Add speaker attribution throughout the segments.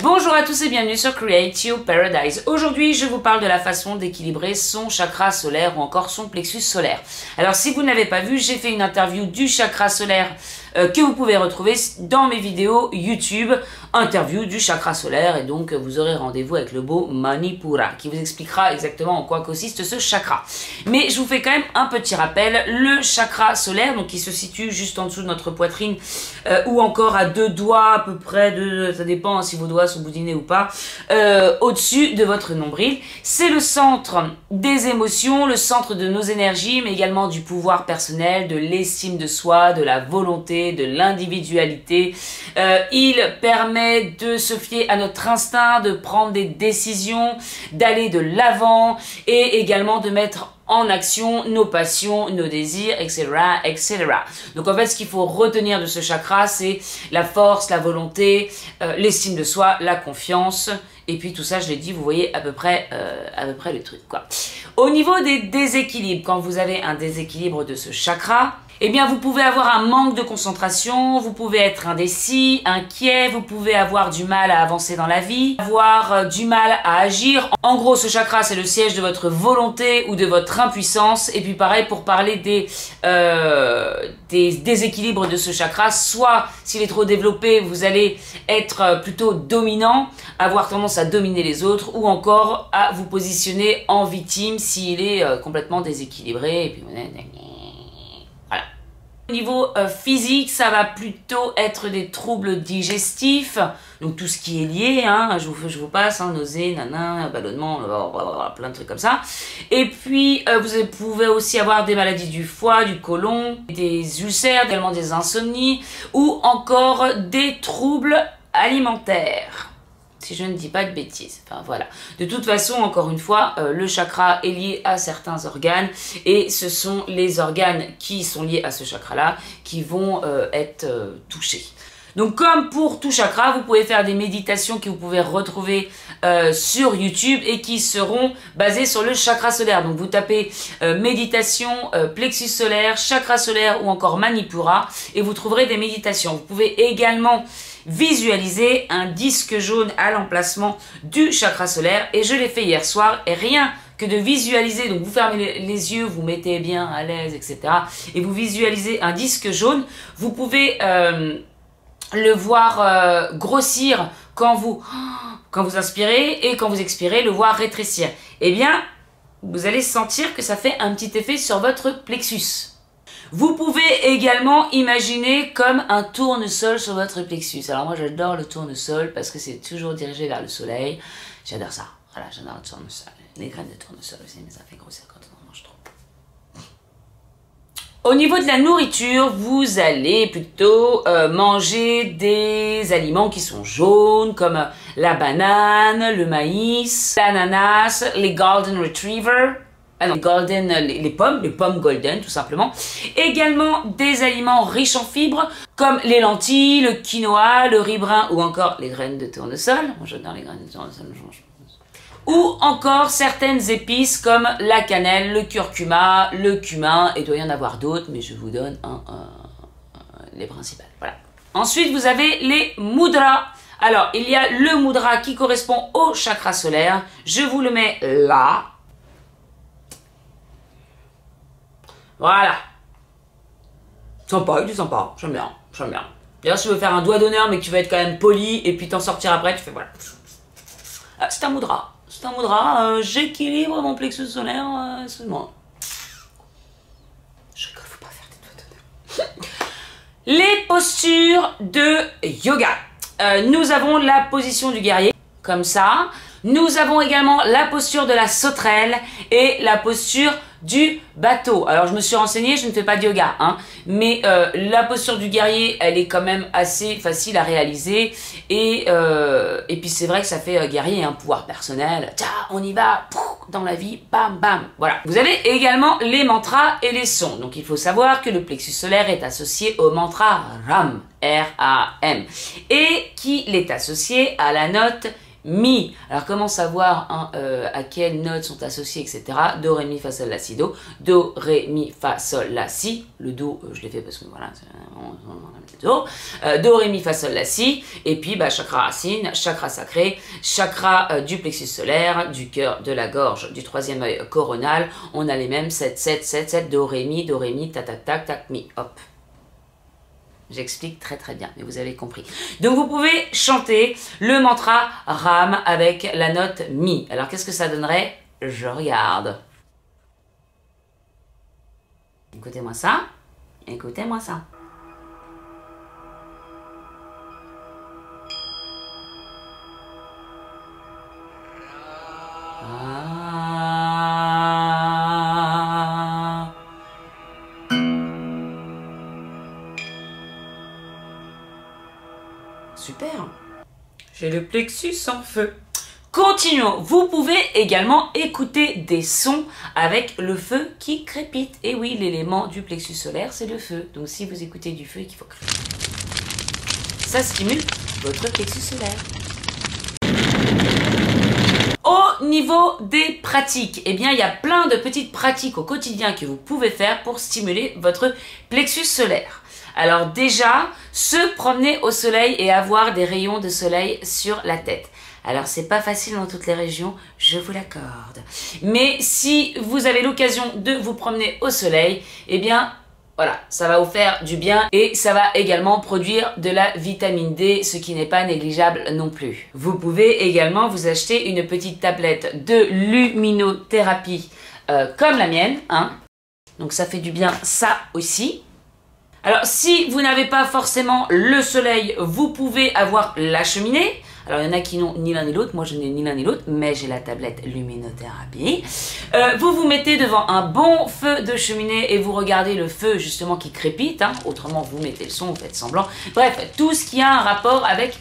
Speaker 1: Bonjour à tous et bienvenue sur Create Your Paradise. Aujourd'hui, je vous parle de la façon d'équilibrer son chakra solaire ou encore son plexus solaire. Alors, si vous ne l'avez pas vu, j'ai fait une interview du chakra solaire que vous pouvez retrouver dans mes vidéos YouTube, interview du chakra solaire, et donc vous aurez rendez-vous avec le beau Manipura qui vous expliquera exactement en quoi consiste ce chakra. Mais je vous fais quand même un petit rappel, le chakra solaire, donc qui se situe juste en dessous de notre poitrine ou encore à deux doigts à peu près, ça dépend si vos doigts sont boudinés ou pas, au-dessus de votre nombril. C'est le centre des émotions, le centre de nos énergies, mais également du pouvoir personnel, de l'estime de soi, de la volonté, de l'individualité. Il permet de se fier à notre instinct, de prendre des décisions, d'aller de l'avant et également de mettre en action nos passions, nos désirs, etc., etc. Donc en fait, ce qu'il faut retenir de ce chakra, c'est la force, la volonté, l'estime de soi, la confiance. Et puis tout ça, je l'ai dit, vous voyez à peu près le truc, quoi. Au niveau des déséquilibres, quand vous avez un déséquilibre de ce chakra, eh bien, vous pouvez avoir un manque de concentration, vous pouvez être indécis, inquiet, vous pouvez avoir du mal à avancer dans la vie, avoir du mal à agir. En gros, ce chakra, c'est le siège de votre volonté ou de votre impuissance. Et puis pareil, pour parler des déséquilibres de ce chakra, soit s'il est trop développé, vous allez être plutôt dominant, avoir tendance à dominer les autres, ou encore à vous positionner en victime s'il est complètement déséquilibré. Et puis, voilà. Au niveau physique, ça va plutôt être des troubles digestifs, donc tout ce qui est lié, hein, je vous passe, hein, nausées, ballonnement, plein de trucs comme ça. Et puis, vous pouvez aussi avoir des maladies du foie, du côlon, des ulcères, également des insomnies, ou encore des troubles alimentaires. Si je ne dis pas de bêtises. Enfin voilà. De toute façon, encore une fois, le chakra est lié à certains organes et ce sont les organes qui sont liés à ce chakra-là qui vont être touchés. Donc comme pour tout chakra, vous pouvez faire des méditations que vous pouvez retrouver sur YouTube et qui seront basées sur le chakra solaire. Donc vous tapez méditation, plexus solaire, chakra solaire ou encore Manipura et vous trouverez des méditations. Vous pouvez également visualiser un disque jaune à l'emplacement du chakra solaire et je l'ai fait hier soir et rien que de visualiser, donc vous fermez les yeux, vous mettez bien à l'aise, etc. et vous visualisez un disque jaune, vous pouvez le voir grossir quand vous inspirez et quand vous expirez, le voir rétrécir. Eh bien, vous allez sentir que ça fait un petit effet sur votre plexus. Vous pouvez également imaginer comme un tournesol sur votre plexus. Alors moi j'adore le tournesol parce que c'est toujours dirigé vers le soleil. J'adore ça. Voilà, j'adore le tournesol. Les graines de tournesol aussi, mais ça fait grossir quand on en mange trop. Au niveau de la nourriture, vous allez plutôt manger des aliments qui sont jaunes comme la banane, le maïs, l'ananas, les golden retriever. Ah non, golden, les pommes golden tout simplement. Également des aliments riches en fibres comme les lentilles, le quinoa, le riz brun ou encore les graines de tournesol. Moi j'adore les graines de tournesol, je mange. Ou encore certaines épices comme la cannelle, le curcuma, le cumin, et il doit y en avoir d'autres, mais je vous donne les principales. Voilà. Ensuite, vous avez les mudras. Alors, il y a le mudra qui correspond au chakra solaire. Je vous le mets là. Voilà. Sympa, il est sympa. J'aime bien, j'aime bien. D'ailleurs, si tu veux faire un doigt d'honneur, mais que tu vas être quand même poli, et puis t'en sortir après, tu fais voilà. C'est un mudra. C'est un mudra. J'équilibre mon plexus solaire. Excuse-moi. Je rigole, faut pas faire des doigts d'honneur. Les postures de yoga. Nous avons la position du guerrier, comme ça. Nous avons également la posture de la sauterelle et la posture du bateau. Alors je me suis renseignée, je ne fais pas de yoga, hein, mais la posture du guerrier, elle est quand même assez facile à réaliser et puis c'est vrai que ça fait guerrier, un pouvoir personnel. Tiens, on y va, dans la vie, bam bam. Voilà. Vous avez également les mantras et les sons. Donc il faut savoir que le plexus solaire est associé au mantra RAM, R-A-M, et qu'il est associé à la note Mi. Alors comment savoir hein, à quelles notes sont associées, etc. Do, ré, mi, fa, sol, la, si, do. Do, ré, mi, fa, sol, la, si. Le do, je l'ai fait parce que voilà, do. Do, ré, mi, fa, sol, la, si. Et puis bah, chakra racine, chakra sacré, chakra du plexus solaire, du cœur, de la gorge, du troisième œil coronal. On a les mêmes 7, 7, 7, 7, do, ré, mi, tac, tac, tac, tac, mi. Hop. J'explique très très bien, mais vous avez compris. Donc vous pouvez chanter le mantra Ram avec la note Mi. Alors qu'est-ce que ça donnerait? Je regarde. Écoutez-moi ça. Écoutez-moi ça. Super. J'ai le plexus en feu. Continuons. Vous pouvez également écouter des sons avec le feu qui crépite. Et oui, l'élément du plexus solaire, c'est le feu. Donc si vous écoutez du feu et qu'il faut crépiter, ça stimule votre plexus solaire. Au niveau des pratiques, eh bien, il y a plein de petites pratiques au quotidien que vous pouvez faire pour stimuler votre plexus solaire. Alors déjà, se promener au soleil et avoir des rayons de soleil sur la tête. Alors c'est pas facile dans toutes les régions, je vous l'accorde. Mais si vous avez l'occasion de vous promener au soleil, eh bien voilà, ça va vous faire du bien et ça va également produire de la vitamine D, ce qui n'est pas négligeable non plus. Vous pouvez également vous acheter une petite tablette de luminothérapie comme la mienne, hein. Donc ça fait du bien ça aussi. Alors, si vous n'avez pas forcément le soleil, vous pouvez avoir la cheminée. Alors, il y en a qui n'ont ni l'un ni l'autre. Moi, je n'ai ni l'un ni l'autre, mais j'ai la tablette luminothérapie. Vous vous mettez devant un bon feu de cheminée et vous regardez le feu, justement, qui crépite. Hein. Autrement, vous mettez le son, vous faites semblant. Bref, tout ce qui a un rapport avec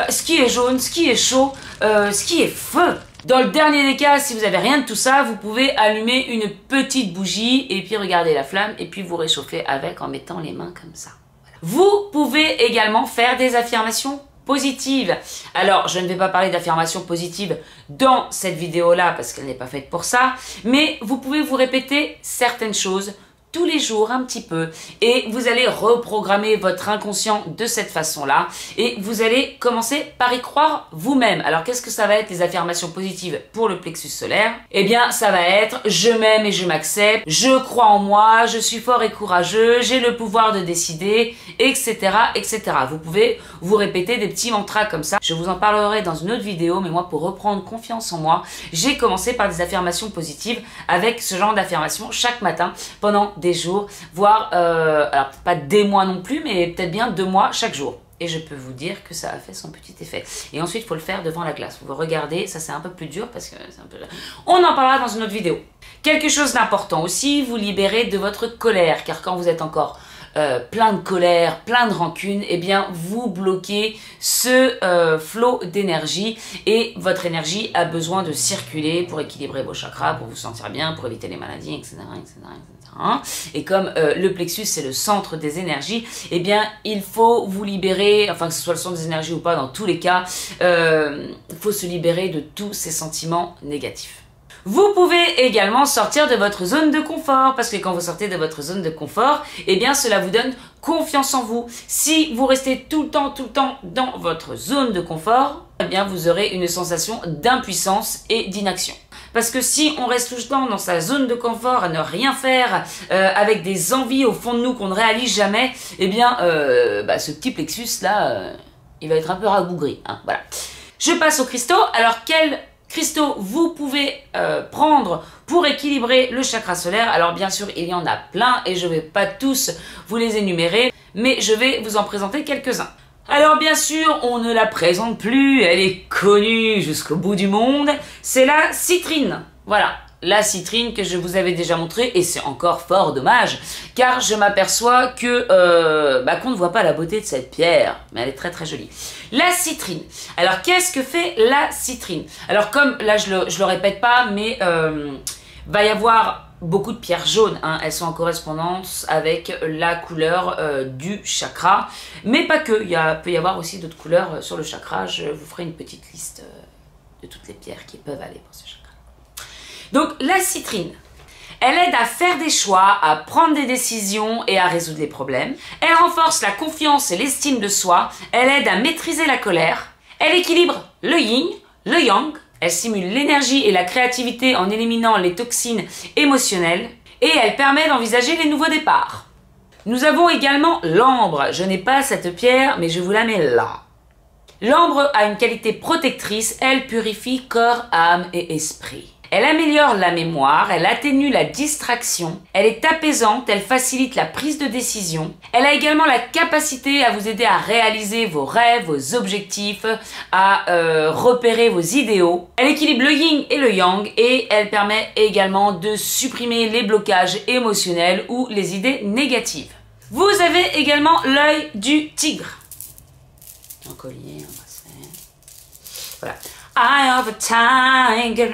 Speaker 1: ce qui est jaune, ce qui est chaud, ce qui est feu. Dans le dernier des cas, si vous n'avez rien de tout ça, vous pouvez allumer une petite bougie et puis regarder la flamme et puis vous réchauffer avec en mettant les mains comme ça. Voilà. Vous pouvez également faire des affirmations positives. Alors, je ne vais pas parler d'affirmations positives dans cette vidéo-là parce qu'elle n'est pas faite pour ça, mais vous pouvez vous répéter certaines choses tous les jours un petit peu et vous allez reprogrammer votre inconscient de cette façon-là et vous allez commencer par y croire vous-même. Alors qu'est-ce que ça va être les affirmations positives pour le plexus solaire? Eh bien ça va être je m'aime et je m'accepte, je crois en moi, je suis fort et courageux, j'ai le pouvoir de décider, etc., etc. Vous pouvez vous répéter des petits mantras comme ça. Je vous en parlerai dans une autre vidéo, mais moi pour reprendre confiance en moi, j'ai commencé par des affirmations positives avec ce genre d'affirmations chaque matin pendant des jours, voire, alors pas des mois non plus, mais peut-être bien 2 mois chaque jour. Et je peux vous dire que ça a fait son petit effet. Et ensuite, il faut le faire devant la glace. Vous regardez, ça c'est un peu plus dur parce que c'est un peu... On en parlera dans une autre vidéo. Quelque chose d'important aussi, vous libérez de votre colère, car quand vous êtes encore plein de colère, plein de rancune, eh bien vous bloquez ce flot d'énergie et votre énergie a besoin de circuler pour équilibrer vos chakras, pour vous sentir bien, pour éviter les maladies, etc. etc., etc. Et comme le plexus c'est le centre des énergies, eh bien il faut vous libérer, enfin que ce soit le centre des énergies ou pas, dans tous les cas, il faut se libérer de tous ces sentiments négatifs. Vous pouvez également sortir de votre zone de confort, parce que quand vous sortez de votre zone de confort, eh bien cela vous donne confiance en vous. Si vous restez tout le temps dans votre zone de confort, eh bien vous aurez une sensation d'impuissance et d'inaction. Parce que si on reste tout le temps dans sa zone de confort à ne rien faire, avec des envies au fond de nous qu'on ne réalise jamais, eh bien ce petit plexus là, il va être un peu rabougri. Hein, voilà. Je passe aux cristaux. Alors quels cristaux vous pouvez prendre pour équilibrer le chakra solaire? Alors bien sûr il y en a plein et je ne vais pas tous vous les énumérer, mais je vais vous en présenter quelques-uns. Alors bien sûr on ne la présente plus, elle est connue jusqu'au bout du monde, c'est la citrine. Voilà, la citrine que je vous avais déjà montrée et c'est encore fort dommage car je m'aperçois que qu'on ne voit pas la beauté de cette pierre, mais elle est très très jolie. La citrine. Alors qu'est-ce que fait la citrine? Alors comme là je le répète pas, mais va y avoir beaucoup de pierres jaunes, hein. Elles sont en correspondance avec la couleur du chakra, mais pas que, peut y avoir aussi d'autres couleurs sur le chakra, je vous ferai une petite liste de toutes les pierres qui peuvent aller pour ce chakra. Donc la citrine, elle aide à faire des choix, à prendre des décisions et à résoudre les problèmes. Elle renforce la confiance et l'estime de soi. Elle aide à maîtriser la colère. Elle équilibre le yin, le yang. Elle stimule l'énergie et la créativité en éliminant les toxines émotionnelles. Et elle permet d'envisager les nouveaux départs. Nous avons également l'ambre. Je n'ai pas cette pierre, mais je vous la mets là. L'ambre a une qualité protectrice. Elle purifie corps, âme et esprit. Elle améliore la mémoire, elle atténue la distraction, elle est apaisante, elle facilite la prise de décision. Elle a également la capacité à vous aider à réaliser vos rêves, vos objectifs, à repérer vos idéaux. Elle équilibre le yin et le yang et elle permet également de supprimer les blocages émotionnels ou les idées négatives. Vous avez également l'œil du tigre. Un collier, un bracelet. Voilà. Eye of a tiger.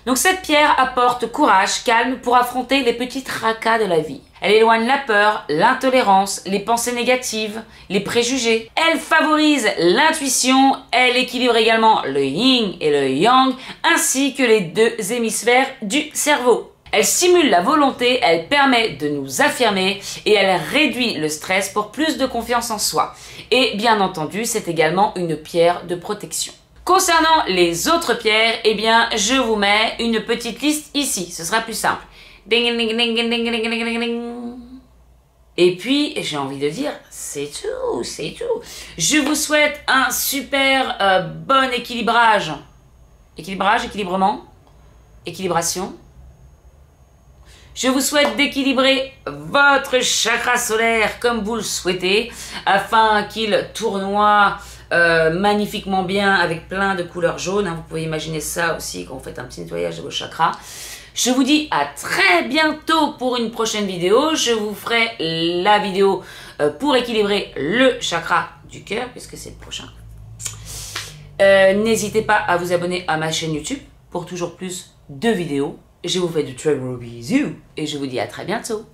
Speaker 1: Donc cette pierre apporte courage, calme pour affronter les petits tracas de la vie. Elle éloigne la peur, l'intolérance, les pensées négatives, les préjugés. Elle favorise l'intuition. Elle équilibre également le yin et le yang ainsi que les deux hémisphères du cerveau. Elle stimule la volonté, elle permet de nous affirmer et elle réduit le stress pour plus de confiance en soi. Et bien entendu, c'est également une pierre de protection. Concernant les autres pierres, eh bien, je vous mets une petite liste ici. Ce sera plus simple. Ding, ding, ding, ding, ding, ding, ding, ding. Et puis, j'ai envie de dire, c'est tout, c'est tout. Je vous souhaite un super bon équilibrage. Équilibrage, équilibrement, équilibration. Je vous souhaite d'équilibrer votre chakra solaire comme vous le souhaitez, afin qu'il tournoie magnifiquement bien avec plein de couleurs jaunes. Vous pouvez imaginer ça aussi quand vous faites un petit nettoyage de vos chakras. Je vous dis à très bientôt pour une prochaine vidéo. Je vous ferai la vidéo pour équilibrer le chakra du cœur, puisque c'est le prochain. N'hésitez pas à vous abonner à ma chaîne YouTube pour toujours plus de vidéos. Je vous fais de très gros bisous et je vous dis à très bientôt.